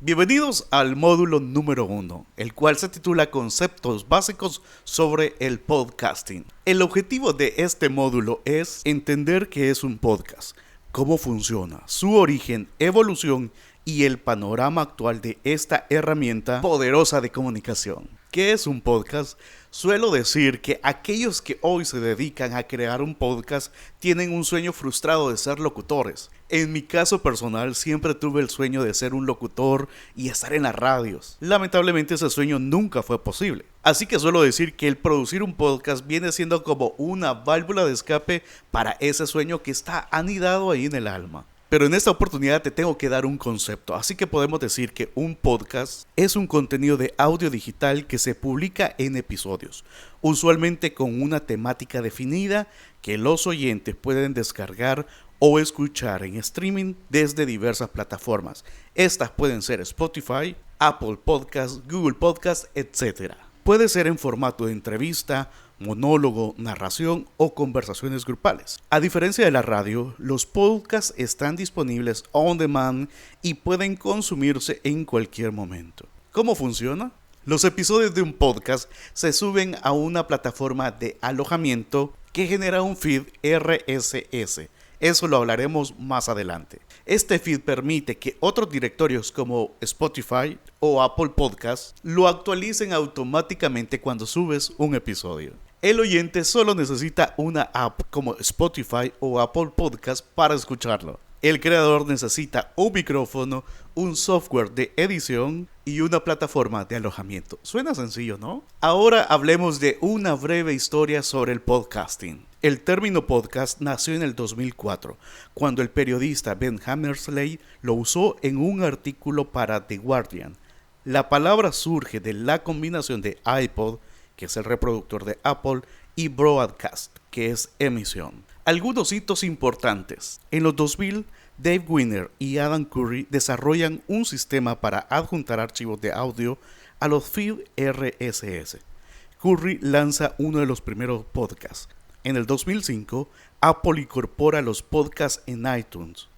Bienvenidos al módulo número 1, el cual se titula Conceptos básicos sobre el podcasting. El objetivo de este módulo es entender qué es un podcast, cómo funciona, su origen, evolución y el panorama actual de esta herramienta poderosa de comunicación. ¿Qué es un podcast? Suelo decir que aquellos que hoy se dedican a crear un podcast tienen un sueño frustrado de ser locutores. En mi caso personal siempre tuve el sueño de ser un locutor y estar en las radios. Lamentablemente ese sueño nunca fue posible. Así que suelo decir que el producir un podcast viene siendo como una válvula de escape para ese sueño que está anidado ahí en el alma. Pero en esta oportunidad te tengo que dar un concepto, así que podemos decir que un podcast es un contenido de audio digital que se publica en episodios, usualmente con una temática definida que los oyentes pueden descargar o escuchar en streaming desde diversas plataformas. Estas pueden ser Spotify, Apple Podcasts, Google Podcasts, etc. Puede ser en formato de entrevista, monólogo, narración o conversaciones grupales. A diferencia de la radio, los podcasts están disponibles on demand y pueden consumirse en cualquier momento. ¿Cómo funciona? Los episodios de un podcast se suben a una plataforma de alojamiento que genera un feed RSS. Eso lo hablaremos más adelante. Este feed permite que otros directorios como Spotify o Apple Podcasts lo actualicen automáticamente cuando subes un episodio. El oyente solo necesita una app como Spotify o Apple Podcasts para escucharlo. El creador necesita un micrófono, un software de edición y una plataforma de alojamiento. Suena sencillo, ¿no? Ahora hablemos de una breve historia sobre el podcasting. El término podcast nació en el 2004, cuando el periodista Ben Hammersley lo usó en un artículo para The Guardian. La palabra surge de la combinación de iPod, que es el reproductor de Apple, y broadcast, que es emisión. Algunos hitos importantes. En los 2000, Dave Winer y Adam Curry desarrollan un sistema para adjuntar archivos de audio a los feeds RSS. Curry lanza uno de los primeros podcasts. En el 2005, Apple incorpora los podcasts en iTunes.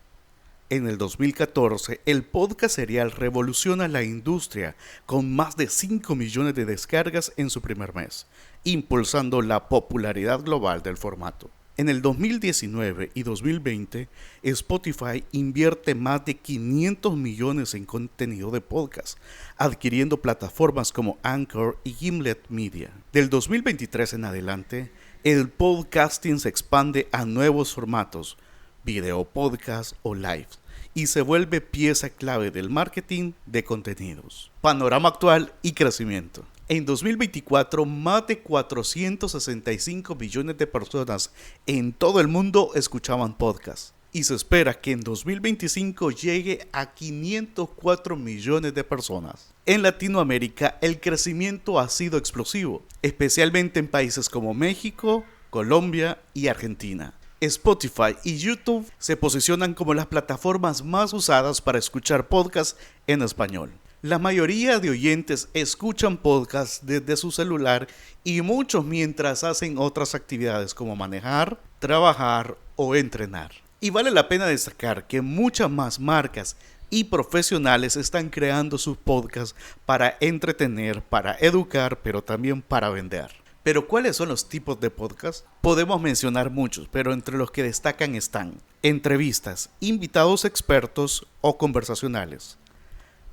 En el 2014, el podcast serial revoluciona la industria con más de 5 millones de descargas en su primer mes, impulsando la popularidad global del formato. En el 2019 y 2020, Spotify invierte más de 500 millones en contenido de podcast, adquiriendo plataformas como Anchor y Gimlet Media. Del 2023 en adelante, el podcasting se expande a nuevos formatos, video podcast o live, y se vuelve pieza clave del marketing de contenidos. Panorama actual y crecimiento. En 2024, más de 465 millones de personas en todo el mundo escuchaban podcasts. Y se espera que en 2025 llegue a 504 millones de personas. En Latinoamérica, el crecimiento ha sido explosivo, especialmente en países como México, Colombia y Argentina. Spotify y YouTube se posicionan como las plataformas más usadas para escuchar podcasts en español. La mayoría de oyentes escuchan podcasts desde su celular y muchos mientras hacen otras actividades como manejar, trabajar o entrenar. Y vale la pena destacar que muchas más marcas y profesionales están creando sus podcasts para entretener, para educar, pero también para vender. Pero ¿cuáles son los tipos de podcast? Podemos mencionar muchos, pero entre los que destacan están entrevistas, invitados expertos o conversacionales.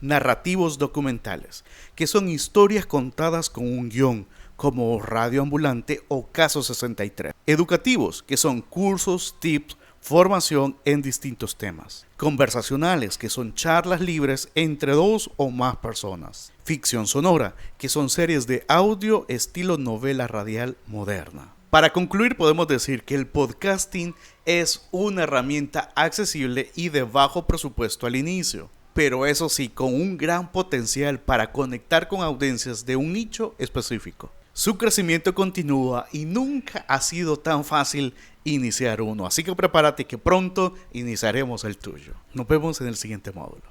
Narrativos documentales, que son historias contadas con un guión, como Radio Ambulante o Caso 63. Educativos, que son cursos, tips, formación en distintos temas. Conversacionales, que son charlas libres entre dos o más personas. Ficción sonora, que son series de audio estilo novela radial moderna. Para concluir, podemos decir que el podcasting es una herramienta accesible y de bajo presupuesto al inicio, pero eso sí, con un gran potencial para conectar con audiencias de un nicho específico. Su crecimiento continúa y nunca ha sido tan fácil iniciar uno, así que prepárate que pronto iniciaremos el tuyo. Nos vemos en el siguiente módulo.